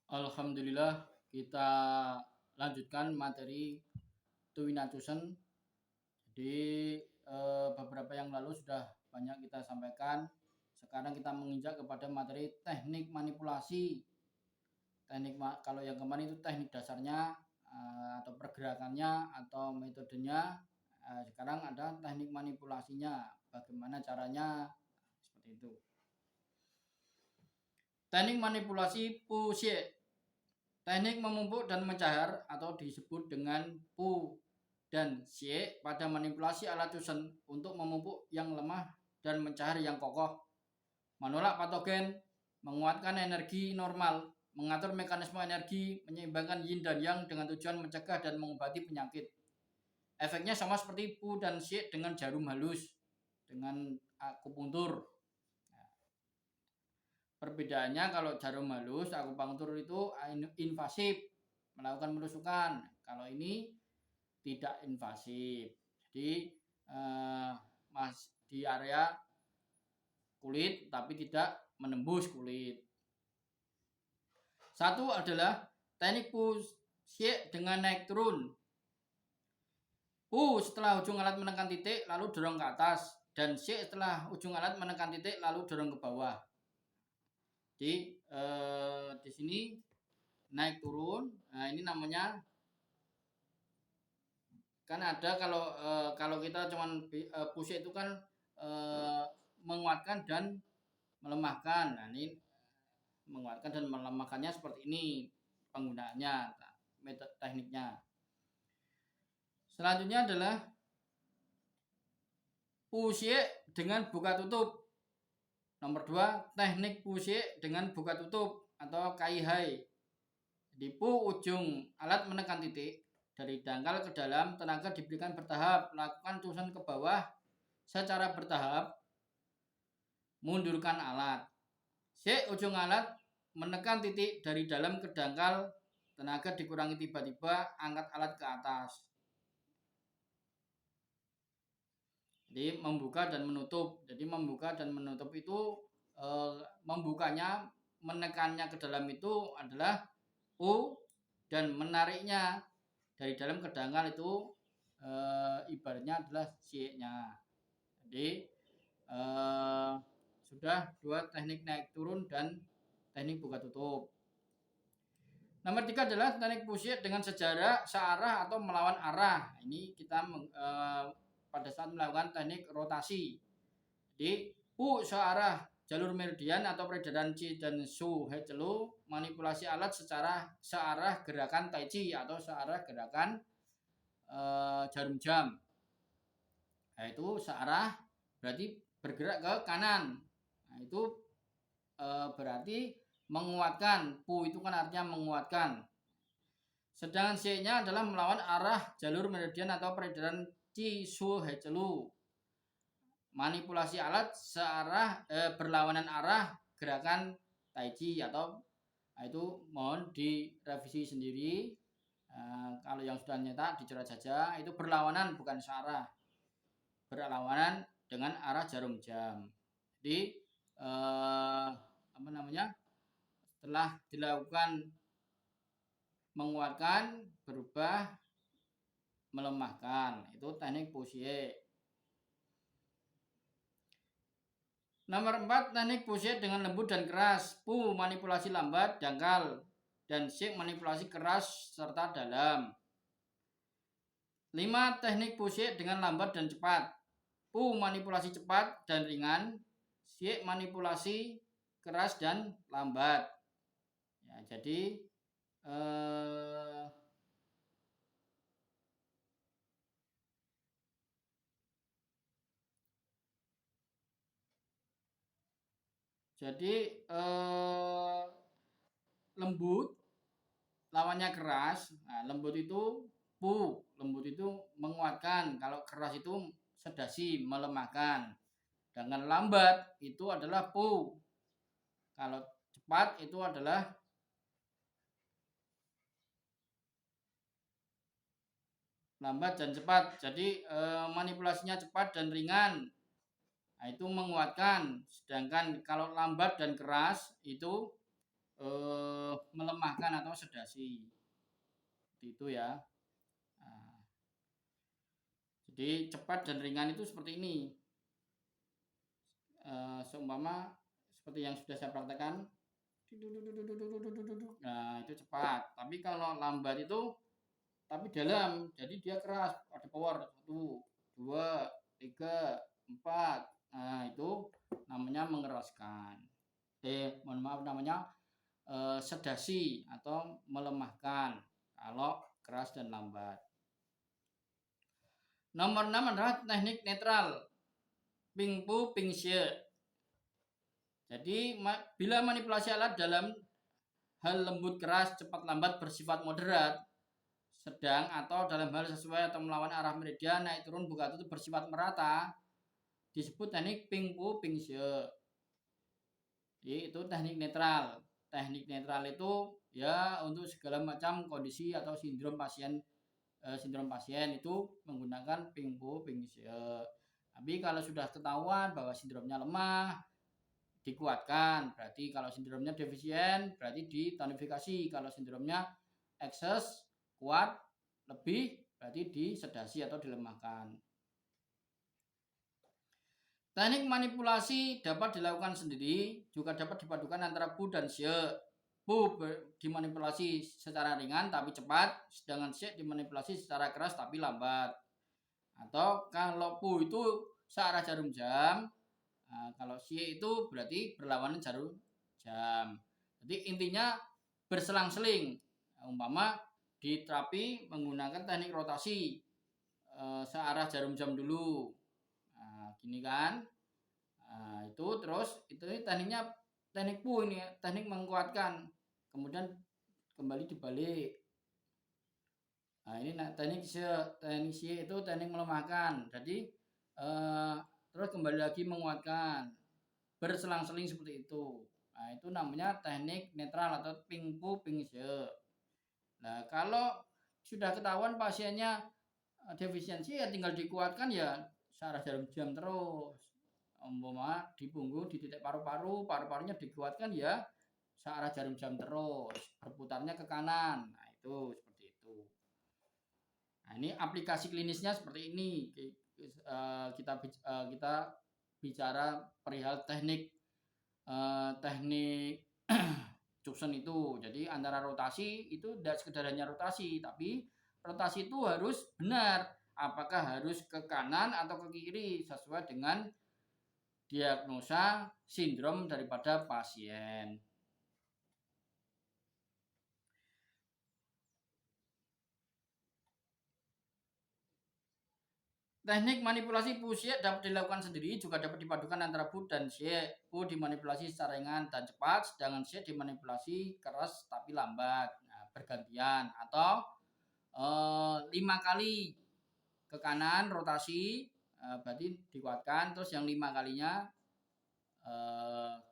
Alhamdulillah, kita lanjutkan materi Tuwinatusen. Jadi beberapa yang lalu sudah banyak kita sampaikan. Sekarang kita menginjak kepada materi teknik manipulasi. Kalau yang kemarin itu teknik dasarnya atau pergerakannya atau metodenya. Sekarang ada teknik manipulasinya. Bagaimana caranya? Seperti itu. Teknik manipulasi Puxie. Teknik memupuk dan mencair atau disebut dengan pu dan xie pada manipulasi alat Tusen untuk memupuk yang lemah dan mencair yang kokoh, menolak patogen, menguatkan energi normal, mengatur mekanisme energi, menyeimbangkan yin dan yang dengan tujuan mencegah dan mengobati penyakit. Efeknya sama seperti pu dan xie dengan jarum halus, dengan akupunktur. Perbedaannya kalau jarum halus, akupunktur itu invasif, melakukan penusukan. Kalau ini tidak invasif. Jadi di area kulit tapi tidak menembus kulit. Satu adalah teknik Puxie dengan naik turun. Pu setelah ujung alat menekan titik lalu dorong ke atas, dan xie setelah ujung alat menekan titik lalu dorong ke bawah. Jadi di sini naik turun. Nah, ini namanya kan ada kalau kita cuman Puxie itu kan menguatkan dan melemahkan. Nah, ini menguatkan dan melemahkannya seperti ini penggunaannya, metode tekniknya. Selanjutnya adalah Puxie dengan buka tutup. Nomor 2, teknik Puxie dengan buka tutup atau kaihai. Di pu ujung alat menekan titik, dari dangkal ke dalam tenaga diberikan bertahap, lakukan tusen ke bawah secara bertahap, mundurkan alat. Xie ujung alat menekan titik dari dalam ke dangkal, tenaga dikurangi tiba-tiba, angkat alat ke atas. Jadi membuka dan menutup. Jadi membuka dan menutup itu membukanya, menekannya ke dalam itu adalah pu, dan menariknya dari dalam ke dangkal itu ibaratnya adalah xie-nya. Jadi sudah 2 teknik naik turun dan teknik buka tutup. Nomor 3 adalah teknik Puxie dengan searah atau melawan arah. Ini kita pada saat melakukan teknik rotasi. Jadi pu searah jalur meridian atau peredaran Qi dan Shu He Celu, manipulasi alat secara searah gerakan Tai Chi atau searah gerakan jarum jam. Nah, itu searah berarti bergerak ke kanan. Nah, itu berarti menguatkan. Pu itu kan artinya menguatkan. Sedangkan xie-nya adalah melawan arah jalur meridian atau peredaran Qi Shu He Celu. Manipulasi alat searah berlawanan arah gerakan Tai Chi atau itu mohon direvisi sendiri. Kalau yang sudah nyetak dicoret saja, itu berlawanan bukan searah, berlawanan dengan arah jarum jam. Jadi setelah dilakukan menguatkan, berubah melemahkan, itu teknik Puxie. Nomor 4, teknik Puxie dengan lembut dan keras. Pu manipulasi lambat, dangkal, dan xie manipulasi keras serta dalam. 5, teknik Puxie dengan lambat dan cepat. Pu manipulasi cepat dan ringan, xie manipulasi keras dan lambat. Ya, jadi lembut lawannya keras. Nah, lembut itu pu, lembut itu menguatkan. Kalau keras itu sedasi, melemahkan. Dengan lambat itu adalah pu. Kalau cepat itu adalah lambat dan cepat. Jadi manipulasinya cepat dan ringan. Nah, itu menguatkan. Sedangkan kalau lambat dan keras itu melemahkan. melemahkan atau sedasi. Seperti itu ya. Nah, jadi cepat dan ringan itu seperti ini. Seumpama seperti yang sudah saya praktekkan. Nah, itu cepat. Tapi kalau lambat itu tapi dalam, jadi dia keras, ada power 1, 2, 3, 4. Nah, itu namanya mengeraskan. Mohon maaf, namanya sedasi atau melemahkan kalau keras dan lambat. Nomor 6 adalah teknik netral, ping pu ping xie. Jadi bila manipulasi alat dalam hal lembut keras cepat lambat bersifat moderat, sedang atau dalam hal sesuai atau melawan arah meridian naik turun buka tutup bersifat merata, disebut teknik ping pu ping xie. Jadi itu teknik netral. Teknik netral itu ya untuk segala macam kondisi atau sindrom pasien itu menggunakan ping pu ping xie. Tapi kalau sudah ketahuan bahwa sindromnya lemah, dikuatkan. Berarti kalau sindromnya defisien, berarti ditonifikasi. Kalau sindromnya ekses, kuat, lebih, berarti disedasi atau dilemahkan. Teknik manipulasi dapat dilakukan sendiri, juga dapat dipadukan antara pu dan xie. Pu dimanipulasi secara ringan tapi cepat, sedangkan xie dimanipulasi secara keras tapi lambat. Atau kalau pu itu searah jarum jam, nah, kalau xie itu berarti berlawanan jarum jam. Jadi intinya berselang-seling. Umpama di terapi menggunakan teknik rotasi, searah jarum jam dulu. Nah, gini kan. Nah, itu terus itu tekniknya teknik pu ini ya, teknik menguatkan. Kemudian kembali dibalik. Nah, ini teknik xie itu teknik melemahkan. Jadi terus kembali lagi menguatkan. Berselang-seling seperti itu. Nah, itu namanya teknik netral atau ping pu ping xie. Nah, kalau sudah ketahuan pasiennya defisiensi ya tinggal dikuatkan ya searah jarum jam terus. Umpama di punggung di titik paru-paru, paru-parunya dikuatkan ya searah jarum jam terus, berputarnya ke kanan. Nah, itu seperti itu. Nah, ini aplikasi klinisnya seperti ini. Kita bicara perihal teknik Cuksen itu. Jadi antara rotasi itu tidak sekedar hanya rotasi, tapi rotasi itu harus benar. Apakah harus ke kanan atau ke kiri sesuai dengan diagnosa sindrom daripada pasien. Teknik manipulasi pu xie dapat dilakukan sendiri, juga dapat dipadukan antara pu dan xie. Pu dimanipulasi secara ringan dan cepat, sedangkan xie dimanipulasi keras tapi lambat. Nah, bergantian atau 5 kali ke kanan rotasi, berarti dikuatkan, terus yang 5 kalinya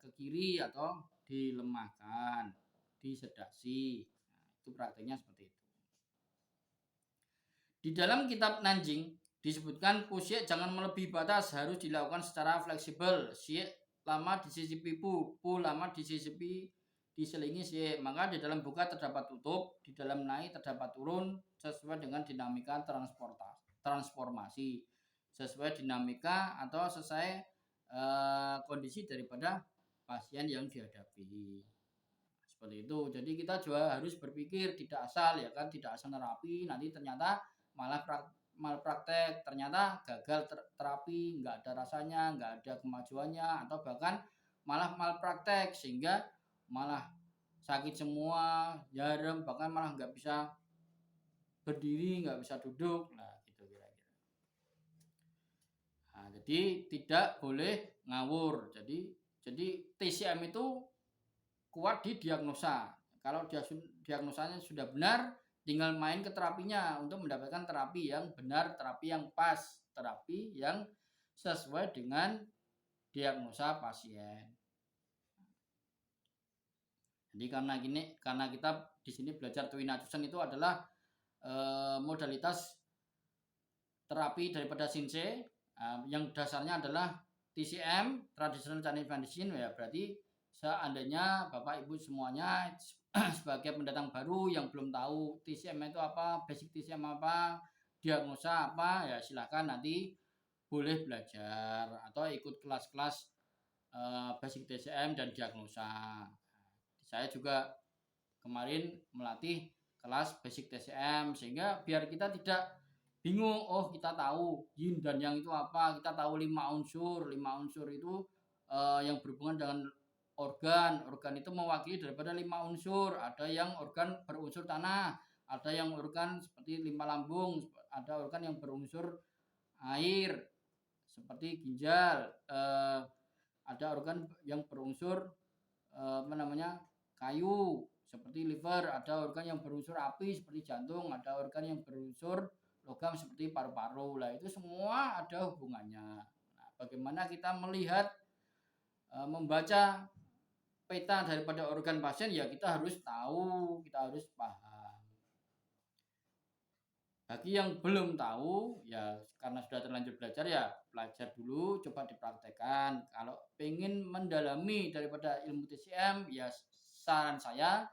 ke kiri atau dilemahkan, disedasi. Nah, itu prakteknya seperti itu. Di dalam kitab Nanjing disebutkan pu xie jangan melebihi batas, harus dilakukan secara fleksibel. Xie lama disisipi pu lama disisipi diselingi xie. Maka di dalam buka terdapat tutup, di dalam naik terdapat turun, sesuai dengan dinamika transformasi, sesuai dinamika atau sesuai kondisi daripada pasien yang dihadapi. Seperti itu. Jadi kita juga harus berpikir tidak asal ya kan, tidak asal terapi nanti ternyata malah malpraktek, ternyata gagal terapi, nggak ada rasanya, nggak ada kemajuannya, atau bahkan malah malpraktek sehingga malah sakit semua, jarum, bahkan malah nggak bisa berdiri, nggak bisa duduk. Nah, gitu kira-kira. Nah, jadi tidak boleh ngawur. Jadi TCM itu kuat di diagnosa. Kalau diagnosanya sudah benar, tinggal main ke terapinya untuk mendapatkan terapi yang benar, terapi yang pas, terapi yang sesuai dengan diagnosa pasien. Jadi karena kita di sini belajar Twin Cuksen itu adalah modalitas terapi daripada Shinsei, yang dasarnya adalah TCM, Traditional Chinese Medicine, ya berarti seandainya Bapak Ibu semuanya sebagai pendatang baru yang belum tahu TCM itu apa, basic TCM apa, diagnosa apa, ya silakan nanti boleh belajar atau ikut kelas-kelas basic TCM dan diagnosa. Saya juga kemarin melatih kelas basic TCM sehingga biar kita tidak bingung. Oh, kita tahu yin dan yang itu apa, kita tahu 5 unsur itu yang berhubungan dengan organ itu mewakili daripada 5 unsur. Ada yang organ berunsur tanah, ada yang organ seperti limpa lambung, ada organ yang berunsur air seperti ginjal, ada organ yang berunsur kayu seperti liver, ada organ yang berunsur api seperti jantung, ada organ yang berunsur logam seperti paru-paru. Lah itu semua ada hubungannya. Nah, bagaimana kita melihat membaca peta daripada organ pasien, ya kita harus tahu, kita harus paham. Bagi yang belum tahu, ya karena sudah terlanjur belajar, ya belajar dulu, coba dipraktekkan. Kalau pengen mendalami daripada ilmu TCM, ya saran saya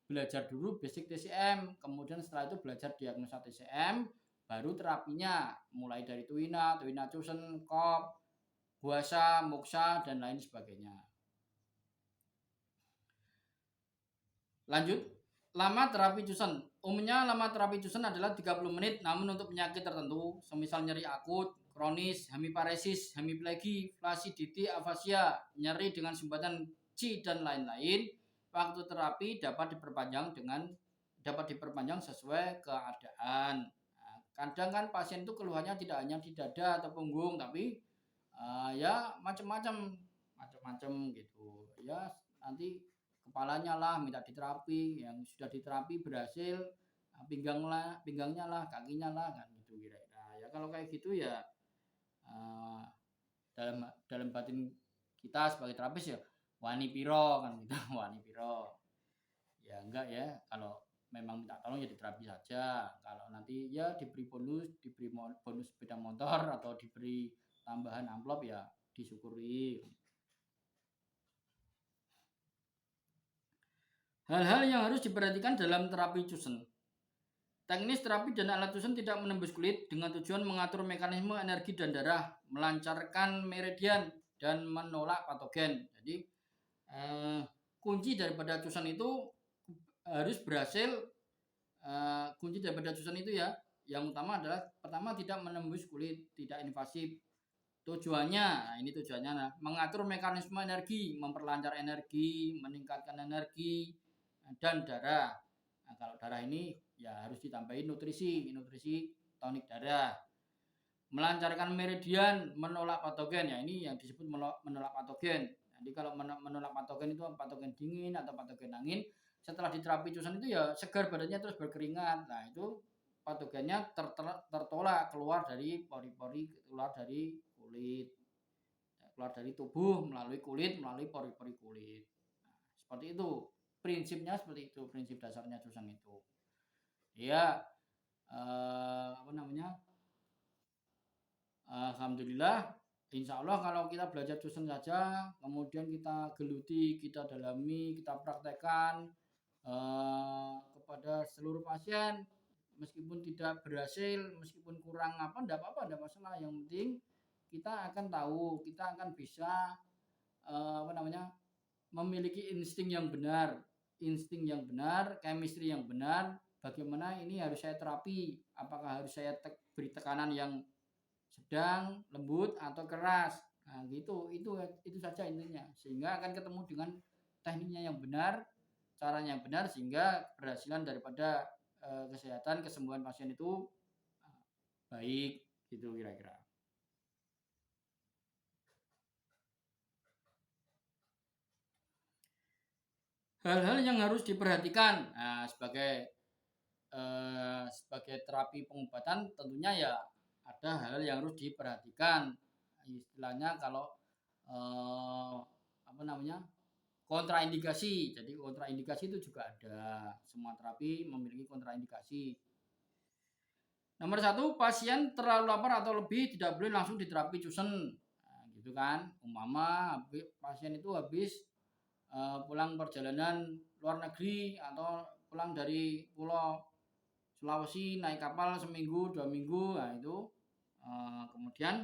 belajar dulu basic TCM, kemudian setelah itu belajar diagnosa TCM, baru terapinya mulai dari Tuina, Cusen, Kop, Buasa, Moksa, dan lain sebagainya. Lanjut, lama terapi Cusen. Umumnya lama terapi Cusen adalah 30 menit, namun untuk penyakit tertentu, semisal nyeri akut, kronis, hemiparesis, hemiplegi, flasiditi, afasia, nyeri dengan sumbatan C dan lain-lain, waktu terapi dapat diperpanjang sesuai keadaan. Nah, kadang kan pasien itu keluhannya tidak hanya di dada atau punggung, tapi ya macam-macam gitu. Ya nanti kepalanya lah minta diterapi, yang sudah diterapi berhasil, pinggangnya lah, kakinya lah, kan gitu kira-kira. Ya kalau kayak gitu ya dalam batin kita sebagai terapis ya wani piro kan gitu. Wani piro ya enggak ya, kalau memang minta tolong ya diterapi saja. Kalau nanti ya diberi bonus sepeda motor atau diberi tambahan amplop, ya disyukuri. Hal-hal yang harus diperhatikan dalam terapi Cusen. Teknis terapi dan alat Cusen tidak menembus kulit dengan tujuan mengatur mekanisme energi dan darah, melancarkan meridian, dan menolak patogen. Jadi kunci daripada Cusen itu harus berhasil. Kunci daripada Cusen itu ya, yang utama adalah pertama tidak menembus kulit, tidak invasif. Tujuannya, nah ini tujuannya, mengatur mekanisme energi, memperlancar energi, meningkatkan energi dan darah. Nah, kalau darah ini ya harus ditambahin nutrisi tonik darah. Melancarkan meridian, menolak patogen, ya ini yang disebut menolak patogen. Jadi kalau menolak patogen itu patogen dingin atau patogen angin, setelah diterapi Cusen itu ya segar badannya terus berkeringat. Nah itu patogennya tertolak keluar dari pori-pori, keluar dari kulit, keluar dari tubuh melalui kulit, melalui pori-pori kulit. Nah, seperti itu prinsipnya, seperti itu prinsip dasarnya Cusen itu. Ya alhamdulillah, insya Allah kalau kita belajar Cusen saja, kemudian kita geluti, kita dalami, kita praktekkan kepada seluruh pasien, meskipun tidak berhasil, meskipun kurang tidak apa-apa, tidak masalah. Yang penting kita akan tahu, kita akan bisa memiliki insting yang benar, chemistry yang benar. Bagaimana ini harus saya terapi? Apakah harus saya beri tekanan yang sedang, lembut, atau keras? Nah, gitu. Itu saja intinya. Sehingga akan ketemu dengan tekniknya yang benar, caranya yang benar, sehingga keberhasilan daripada kesehatan, kesembuhan pasien itu baik, gitu kira-kira. Hal-hal yang harus diperhatikan sebagai terapi pengobatan, tentunya ya ada hal yang harus diperhatikan. Istilahnya kalau kontraindikasi. Jadi kontraindikasi itu juga ada. Semua terapi memiliki kontraindikasi. Nomor 1, pasien terlalu lapar atau lebih tidak boleh langsung diterapi Cusen. Nah, gitu kan. Umpama pasien itu habis pulang perjalanan luar negeri atau pulang dari pulau Sulawesi naik kapal seminggu 2 minggu, nah itu kemudian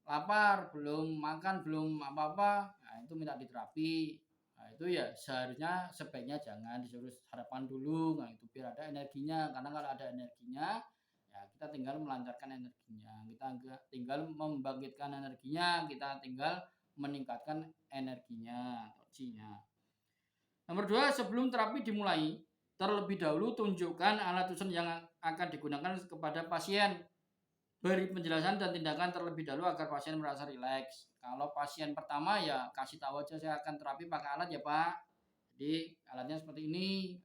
lapar, belum makan, belum apa-apa, nah itu minta diterapi. Nah itu ya seharusnya sebaiknya jangan disuruh sarapan dulu, nah itu biar ada energinya. Karena kalau ada energinya, ya kita tinggal melancarkan energinya, kita tinggal membangkitkan energinya, kita tinggal meningkatkan energinya, toksinya. Nomor 2, sebelum terapi dimulai, terlebih dahulu tunjukkan alat tusun yang akan digunakan kepada pasien. Beri penjelasan dan tindakan terlebih dahulu agar pasien merasa rileks. Kalau pasien pertama ya kasih tahu aja saya akan terapi pakai alat ya Pak. Jadi alatnya seperti ini,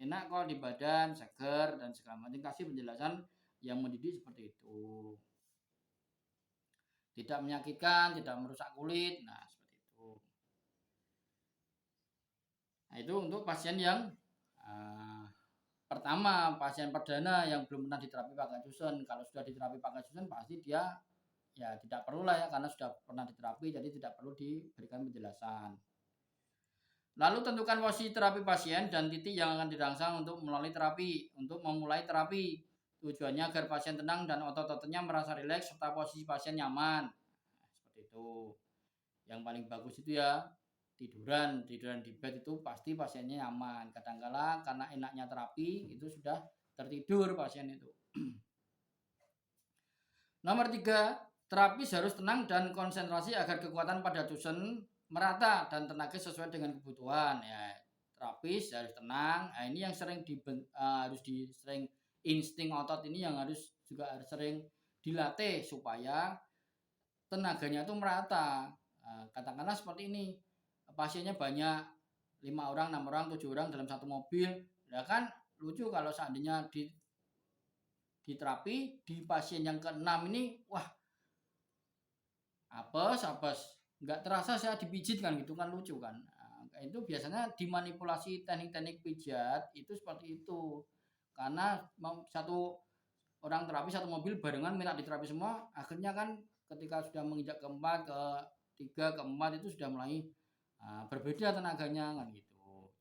enak kok di badan, seger dan segala macam. Kasih penjelasan yang mendidik seperti itu. Tidak menyakitkan, tidak merusak kulit. Nah seperti itu. Nah itu untuk pasien yang pertama, pasien perdana yang belum pernah diterapi pakai susun. Kalau sudah diterapi pakai susun pasti dia ya tidak perlu lah ya, karena sudah pernah diterapi, jadi tidak perlu diberikan penjelasan. Lalu tentukan posisi terapi pasien dan titik yang akan dirangsang untuk melalui terapi. Untuk memulai terapi, tujuannya agar pasien tenang dan otot-ototnya merasa rileks serta posisi pasien nyaman. Nah, seperti itu. Yang paling bagus itu ya tiduran di bed, itu pasti pasiennya nyaman. Kadangkala karena enaknya terapi itu sudah tertidur pasien itu. Nomor 3, terapis harus tenang dan konsentrasi agar kekuatan pada tusen merata dan tenaga sesuai dengan kebutuhan. Ya, terapis harus tenang. Nah, ini yang sering sering insting otot ini yang harus sering dilatih supaya tenaganya itu merata. Katakanlah seperti ini, pasiennya banyak, 5 orang, 6 orang, 7 orang dalam satu mobil. Ya kan lucu kalau seandainya di terapi di pasien yang ke-6 ini, wah apes, nggak terasa saya dipijit kan, gitu kan, lucu kan. Nah, itu biasanya dimanipulasi teknik-teknik pijat itu seperti itu. Karena satu orang terapi satu mobil barengan minta diterapi semua, akhirnya kan ketika sudah menginjak ke-4, ke-3, ke-4 itu sudah mulai berbeda tenaganya kan gitu.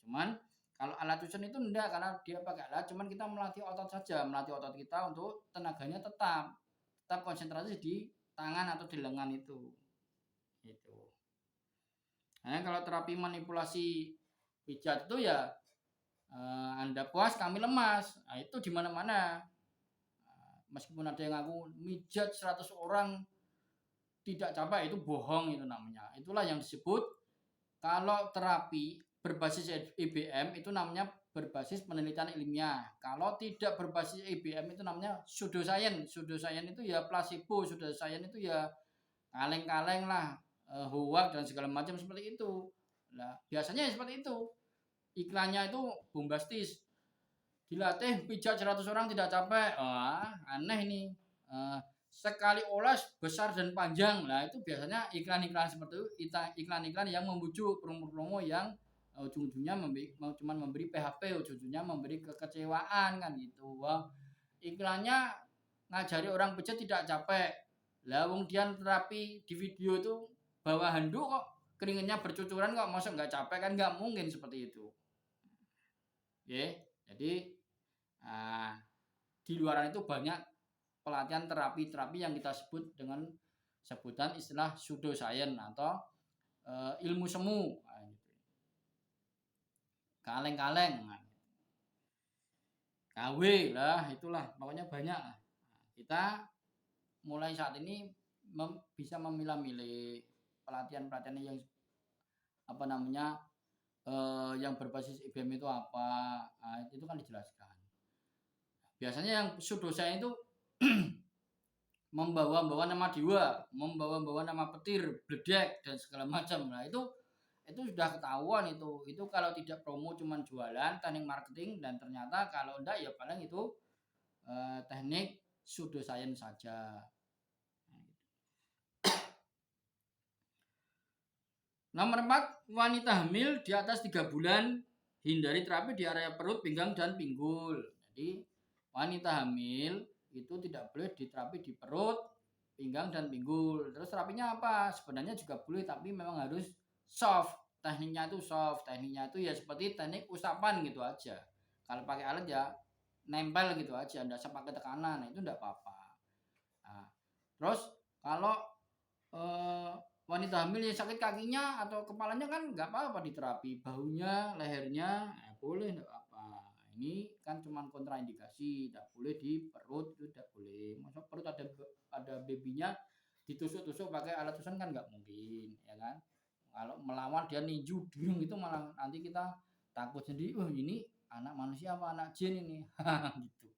Cuman kalau alat tusun itu enggak, karena dia pakai alat, cuman kita melatih otot saja, melatih otot kita untuk tenaganya tetap konsentrasi di tangan atau di lengan itu. Gitu. Nah, kalau terapi manipulasi pijat itu ya Anda puas, kami lemas. Nah, itu di mana-mana. Meskipun ada yang ngaku mijat 100 orang tidak capek, itu bohong itu namanya. Itulah yang disebut kalau terapi berbasis IBM itu namanya berbasis penelitian ilmiah. Kalau tidak berbasis IBM itu namanya pseudoscience. Pseudoscience itu ya placebo, pseudoscience itu ya kaleng-kaleng lah, hoax dan segala macam seperti itu. Nah, biasanya seperti itu. Iklannya itu bombastis. Dilatih pijat 100 orang tidak capek. Aneh ini. Sekali oles besar dan panjang. Nah, itu biasanya iklan-iklan seperti itu, iklan-iklan yang membujuk, promo-promo yang ujung-ujungnya cuma memberi PHP, ujung-ujungnya memberi kekecewaan kan gitu. Wah, iklannya ngajari orang pijat tidak capek. Lah wong dia terapi di video itu bawa handuk kok keringetnya bercucuran, kok masa nggak capek, kan nggak mungkin seperti itu. Oke, jadi di luaran itu banyak pelatihan terapi-terapi yang kita sebut dengan sebutan istilah pseudoscience atau ilmu semu. Kaleng-kaleng. KW lah, itulah pokoknya banyak. Kita mulai saat ini bisa memilah-milih pelatihan-pelatihan yang yang berbasis IBM itu apa. Itu kan dijelaskan. Biasanya yang pseudoscience itu membawa-bawa nama dewa, membawa-bawa nama petir, bledek dan segala macam. Nah, itu sudah ketahuan itu. Itu kalau tidak promo cuman jualan, teknik marketing, dan ternyata kalau enggak ya paling itu teknik pseudoscience saja. Nomor 4, wanita hamil di atas 3 bulan hindari terapi di area perut, pinggang, dan pinggul. Jadi wanita hamil itu tidak boleh diterapi di perut, pinggang, dan pinggul. Terus terapinya apa? Sebenarnya juga boleh, tapi memang harus soft. tekniknya itu soft, tekniknya itu ya seperti teknik usapan gitu aja. Kalau pakai alat ya nempel gitu aja, enggak usah pakai tekanan, itu enggak apa-apa. Nah, terus kalau eh, wanita hamil yang sakit kakinya atau kepalanya kan nggak apa-apa diterapi, bahunya, lehernya, boleh nggak apa. Ini kan cuma kontraindikasi, tidak boleh di perut, itu tidak boleh. Masa perut ada babynya ditusuk-tusuk pakai alat susun kan nggak mungkin, ya kan? Kalau melawan dia ninju ding itu malah nanti kita takut sendiri, oh ini anak manusia apa anak jin ini, gitu.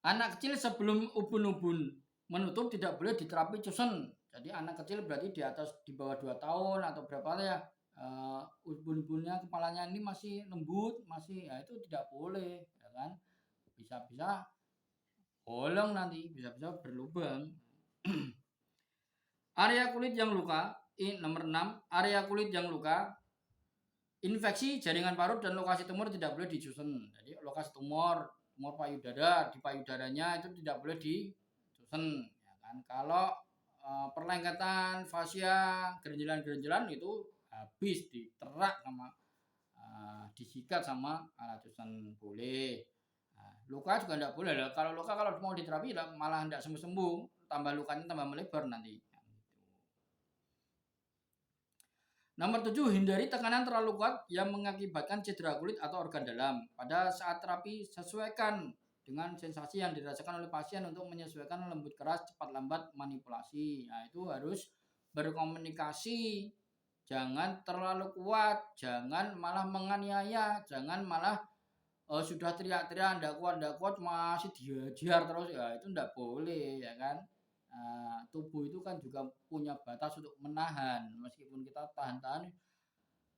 Anak kecil sebelum ubun-ubun menutup tidak boleh diterapi cusen. Jadi anak kecil berarti di atas di bawah 2 tahun atau berapa ya, ubun-ubunnya kepalanya ini masih lembut, masih ya itu tidak boleh, ya kan? Bisa-bisa bolong nanti, bisa-bisa berlubang. Area kulit yang luka, ini nomor 6, area kulit yang luka, infeksi jaringan parut dan lokasi tumor tidak boleh disusun. Jadi lokasi tumor payudara, di payudaranya itu tidak boleh disusun, ya kan? Kalau perlengketan fascia, gerenjelan-gerenjelan itu habis diterak sama disikat sama alat susun boleh. Nah, luka juga tidak boleh. Kalau luka kalau mau diterapi malah tidak sembuh-sembuh, tambah lukanya tambah melebar nanti. Nomor 7, hindari tekanan terlalu kuat yang mengakibatkan cedera kulit atau organ dalam. Pada saat terapi, sesuaikan dengan sensasi yang dirasakan oleh pasien untuk menyesuaikan lembut keras, cepat lambat manipulasi. Nah, itu harus berkomunikasi. Jangan terlalu kuat, jangan malah menganiaya, jangan malah sudah teriak-teriak, tidak kuat, masih diajar terus, ya itu tidak boleh, ya kan? Tubuh itu kan juga punya batas untuk menahan, meskipun kita tahan-tahan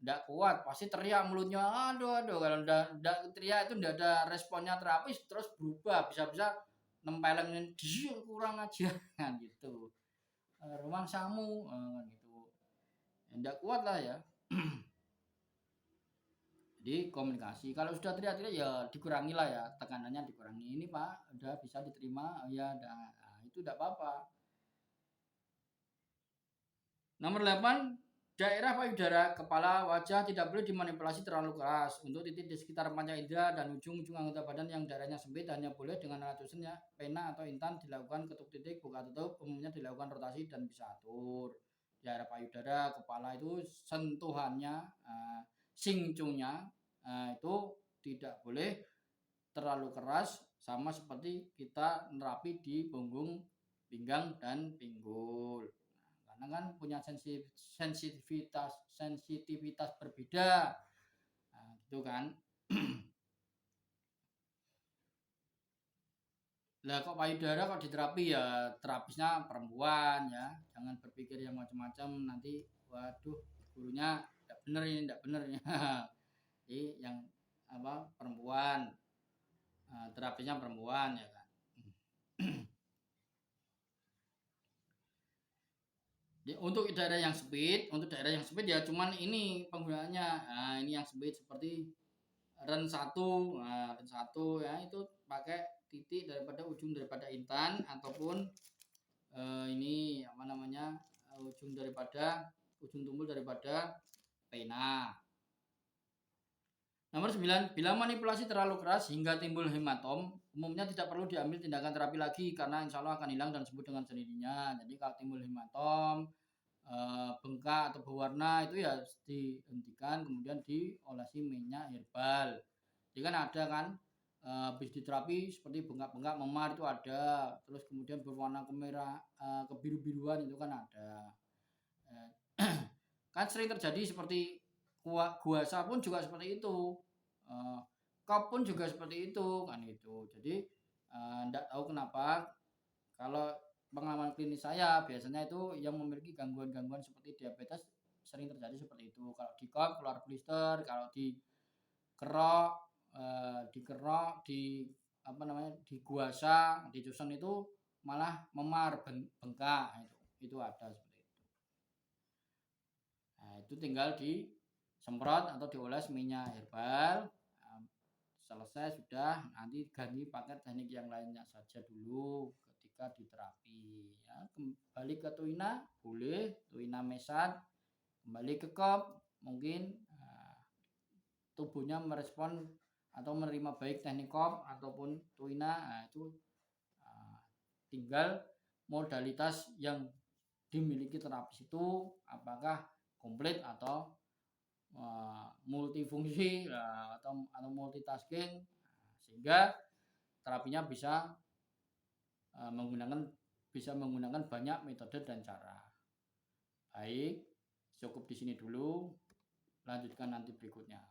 tidak kuat pasti teriak mulutnya, aduh kalau udah teriak itu tidak ada responnya terapis terus berubah, bisa-bisa nempelin dia kurang aja kan gitu, rumah samu kan gitu, tidak kuat lah ya. Jadi komunikasi kalau sudah teriak-teriak ya dikurangi lah ya, tekanannya dikurangi, ini pak udah bisa diterima, ya nah, itu tidak apa-apa. Nomor 8, daerah payudara, kepala, wajah tidak boleh dimanipulasi terlalu keras. Untuk titik di sekitar panca indera dan ujung-ujung anggota badan yang daerahnya sempit hanya boleh dengan alat susunnya, pena atau intan dilakukan ketuk titik, buka tutup, umumnya dilakukan rotasi dan bisa atur. Daerah payudara, kepala itu sentuhannya, singcungnya itu tidak boleh terlalu keras, sama seperti kita nerapi di punggung, pinggang dan pinggul. Karena kan punya sensitivitas berbeda, nah, gitu kan. Lah kok payudara kok diterapi ya terapisnya perempuan ya, jangan berpikir yang macam-macam nanti waduh gurunya tidak benar ini tidak benar ya. Jadi yang apa perempuan, terapisnya perempuan ya kan. Untuk daerah yang sempit ya cuman ini penggunaannya. Nah, ini yang sempit seperti ren 1. Nah, ren 1 ya itu pakai titik daripada ujung daripada intan ataupun ini apa namanya? Ujung tumpul daripada pena. Nomor 9, bila manipulasi terlalu keras hingga timbul hematom, umumnya tidak perlu diambil tindakan terapi lagi karena insya Allah akan hilang dan sembuh dengan sendirinya. Jadi kalau timbul hematom, bengkak atau berwarna itu ya dihentikan, kemudian diolesi minyak herbal. Jadi kan ada kan habis diterapi seperti bengkak-bengkak memar itu ada, terus kemudian berwarna kemerah, kebiru-biruan itu kan ada. Kan sering terjadi seperti guasa pun juga seperti itu, kop pun juga seperti itu kan itu. Jadi tidak tahu kenapa kalau pengalaman klinis saya biasanya itu yang memiliki gangguan-gangguan seperti diabetes sering terjadi seperti itu. Kalau di kop keluar blister, kalau dikerok, di apa namanya di guasa, di cusun itu malah memar bengkak itu ada seperti itu. Nah, itu tinggal disemprot atau dioles minyak herbal. Selesai sudah, nanti ganti pakai teknik yang lainnya saja dulu. ketika diterapi. Ya, kembali ke tuina boleh, tuina mesat, kembali ke kop mungkin tubuhnya merespon atau menerima baik teknik kop ataupun tuina. Nah, itu tinggal modalitas yang dimiliki terapis itu apakah komplit atau multifungsi atau multitasking, sehingga terapinya bisa menggunakan banyak metode dan cara. Baik, cukup di sini dulu. Lanjutkan nanti berikutnya.